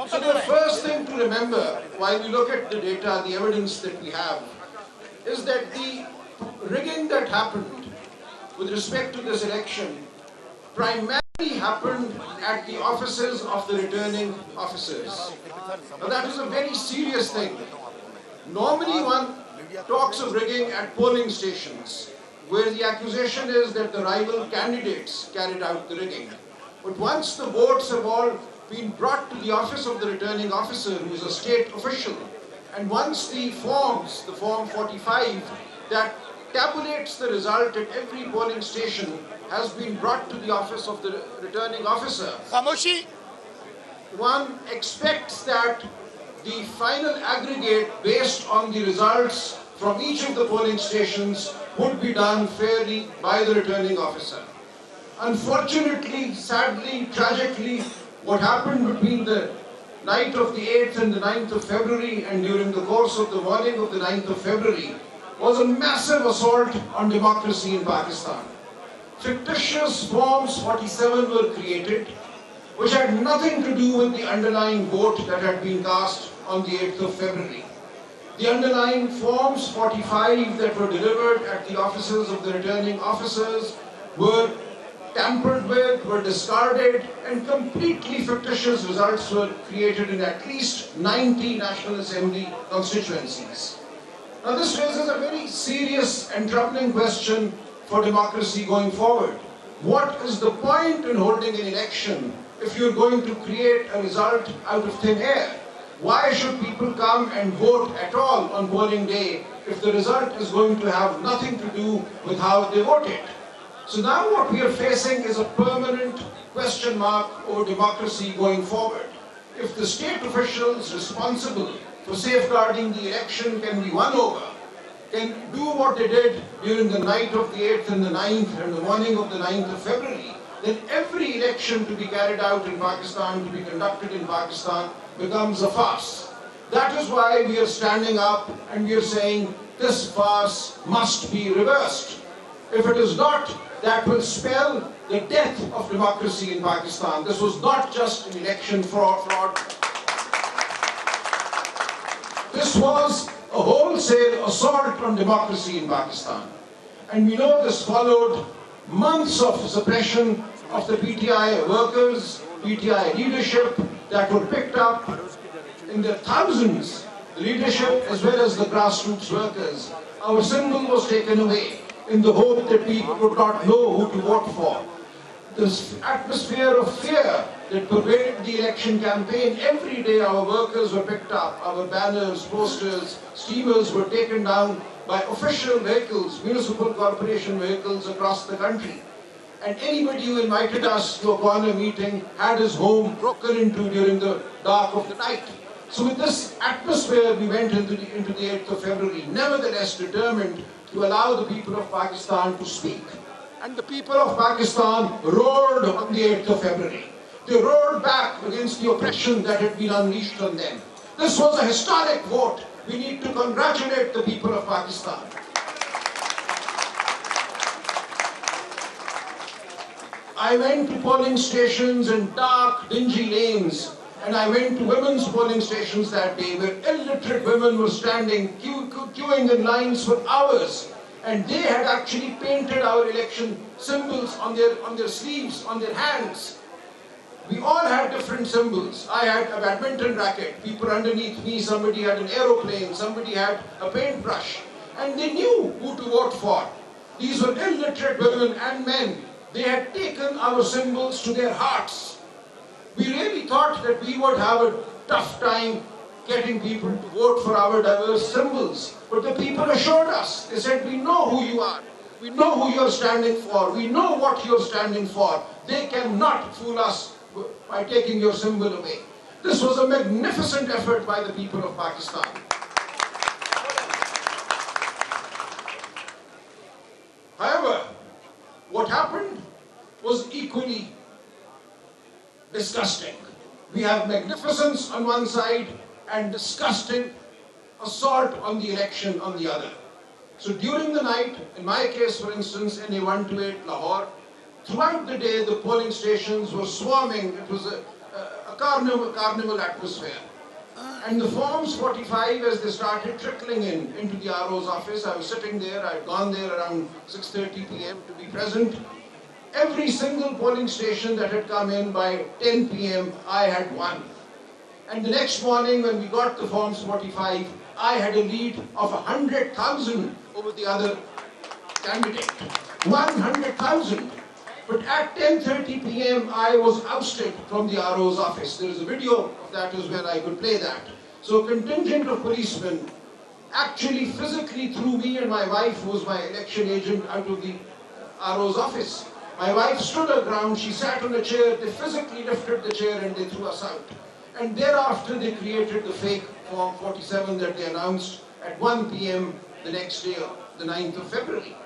So the first thing to remember while we look at the data, the evidence that we have, is that the rigging that happened with respect to this election primarily happened at the offices of the returning officers. Now that is a very serious thing. Normally one talks of rigging at polling stations, where the accusation is that the rival candidates carried out the rigging. But once the votes have all been brought to the office of the returning officer, who is a state official, and once the forms, the Form 45, that tabulates the result at every polling station has been brought to the office of the returning officer, one expects that the final aggregate based on the results from each of the polling stations would be done fairly by the returning officer. Unfortunately, sadly, tragically, what happened between the night of the 8th and the 9th of February and during the course of the morning of the 9th of February was a massive assault on democracy in Pakistan. Fictitious Forms 47 were created, which had nothing to do with the underlying vote that had been cast on the 8th of February. The underlying Forms 45 that were delivered at the offices of the returning officers were tampered with, were discarded, and completely fictitious results were created in at least 90 National Assembly constituencies. Now this raises a very serious and troubling question for democracy going forward. What is the point in holding an election if you're going to create a result out of thin air? Why should people come and vote at all on polling day if the result is going to have nothing to do with how they voted? So now what we are facing is a permanent question mark over democracy going forward. If the state officials responsible for safeguarding the election can be won over, can do what they did during the night of the 8th and the 9th and the morning of the 9th of February, then every election to be carried out in Pakistan, to be conducted in Pakistan, becomes a farce. That is why we are standing up and we are saying this farce must be reversed. If it is not, that will spell the death of democracy in Pakistan. This was not just an election fraud. This was a wholesale assault on democracy in Pakistan. And we know this followed months of suppression of the PTI workers, PTI leadership that were picked up in the thousands, the leadership as well as the grassroots workers. Our symbol was taken away in the hope that we would not know who to vote for. This atmosphere of fear that pervaded the election campaign, every day our workers were picked up, our banners, posters, steamers were taken down by official vehicles, municipal corporation vehicles across the country. And anybody who invited us to a corner meeting had his home broken into during the dark of the night. So with this atmosphere, we went into the 8th of February, nevertheless determined to allow the people of Pakistan to speak. And the people of Pakistan roared on the 8th of February. They roared back against the oppression that had been unleashed on them. This was a historic vote. We need to congratulate the people of Pakistan. I went to polling stations in dark, dingy lanes, and I went to women's polling stations that day where illiterate women were standing, queuing in lines for hours. And they had actually painted our election symbols on their sleeves, on their hands. We all had different symbols. I had a badminton racket. People underneath me, somebody had an aeroplane, somebody had a paintbrush. And they knew who to vote for. These were illiterate women and men. They had taken our symbols to their hearts. We really thought that we would have a tough time getting people to vote for our diverse symbols. But the people assured us. They said, we know who you are. We know who you're standing for. We know what you're standing for. They cannot fool us by taking your symbol away. This was a magnificent effort by the people of Pakistan. However, what happened was equally disgusting. We have magnificence on one side and disgusting assault on the election on the other. So during the night, in my case for instance, NA 128 Lahore, throughout the day the polling stations were swarming. It was a carnival atmosphere. And the forms 45, as they started trickling into the RO's office, I was sitting there, I had gone there around 6:30 p.m. to be present. Every single polling station that had come in by 10 p.m., I had won. And the next morning when we got the forms 45, I had a lead of 100,000 over the other candidate. 100,000. But at 10:30 p.m., I was ousted from the RO's office. There is a video of that as well, I could play that. So a contingent of policemen actually physically threw me and my wife, who was my election agent, out of the RO's office. My wife stood her ground, she sat on a chair, they physically lifted the chair and they threw us out. And thereafter they created the fake Form 47 that they announced at 1 p.m. the next day, the 9th of February.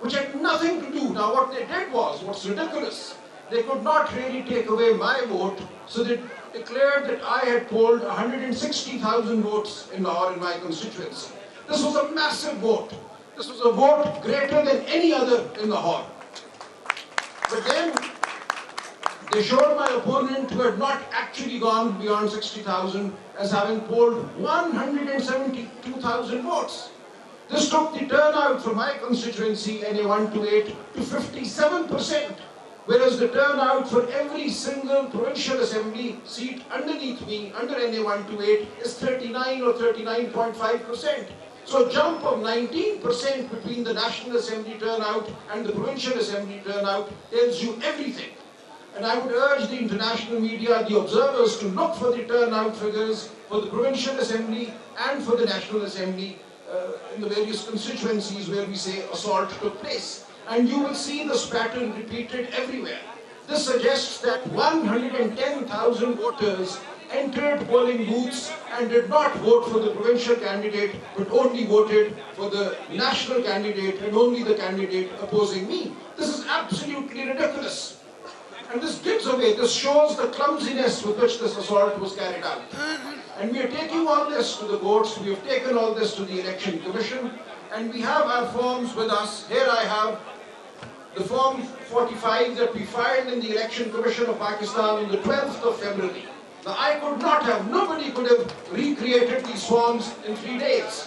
Which had nothing to do. Now what they did was, what's ridiculous, they could not really take away my vote, so they declared that I had polled 160,000 votes in Lahore in my constituency. This was a massive vote. This was a vote greater than any other in Lahore. But then they showed my opponent, who had not actually gone beyond 60,000, as having polled 172,000 votes. This took the turnout for my constituency, NA 128, to 57%, whereas the turnout for every single provincial assembly seat underneath me, under NA 128, is 39 or 39.5%. So a jump of 19% between the National Assembly turnout and the Provincial Assembly turnout tells you everything. And I would urge the international media, the observers, to look for the turnout figures for the Provincial Assembly and for the National Assembly in the various constituencies where we say assault took place. And you will see this pattern repeated everywhere. This suggests that 110,000 voters entered polling booths and did not vote for the provincial candidate, but only voted for the national candidate and only the candidate opposing me. This is absolutely ridiculous. And this gives away, this shows the clumsiness with which this assault was carried out. And we are taking all this to the courts, we have taken all this to the Election Commission, and we have our forms with us. Here I have the Form 45 that we filed in the Election Commission of Pakistan on the 12th of February. Now I could not have, nobody could have recreated these forms in 3 days.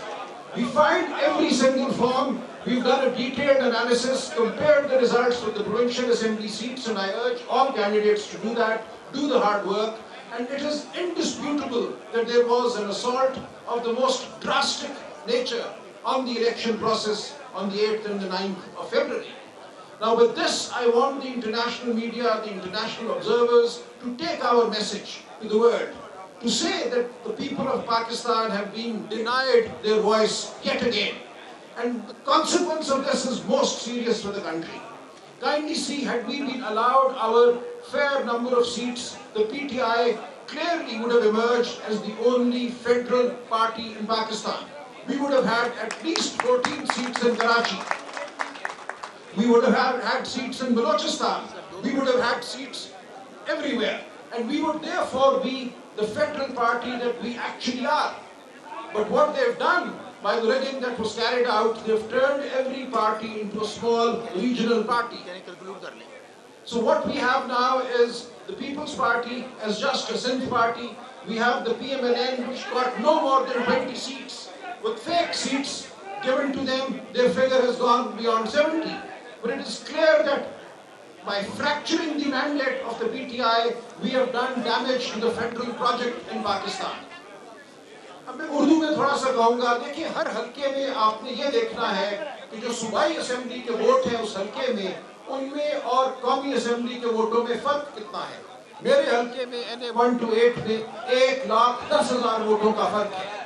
We filed every single form, we've done a detailed analysis, compared the results with the provincial assembly seats, and I urge all candidates to do that, do the hard work. And it is indisputable that there was an assault of the most drastic nature on the election process on the 8th and the 9th of February. Now with this, I want the international media, the international observers, to take our message to the world, to say that the people of Pakistan have been denied their voice yet again. And the consequence of this is most serious for the country. Kindly see, had we been allowed our fair number of seats, the PTI clearly would have emerged as the only federal party in Pakistan. We would have had at least 14 seats in Karachi. We would have had seats in Balochistan. We would have had seats everywhere. And we would therefore be the federal party that we actually are. But what they've done, by the rigging that was carried out, they've turned every party into a small regional party. So what we have now is the People's Party as just a Sindh party. We have the PMLN, which got no more than 20 seats. With fake seats given to them, their figure has gone beyond 70. But it is clear that by fracturing the mandate of the PTI, we have done damage to the federal project in Pakistan. अब मैं उर्दू में थोड़ा सा कहूँगा, देखिए हर हल्के में आपने ये देखना है कि जो सूबाई असेंबली के वोट हैं उस हल्के में, उनमें और कौमी असेंबली के वोटों में फ़र्क कितना है। मेरे हल्के में NA 128 में 1,10,000 वोटों का फ़र्क है।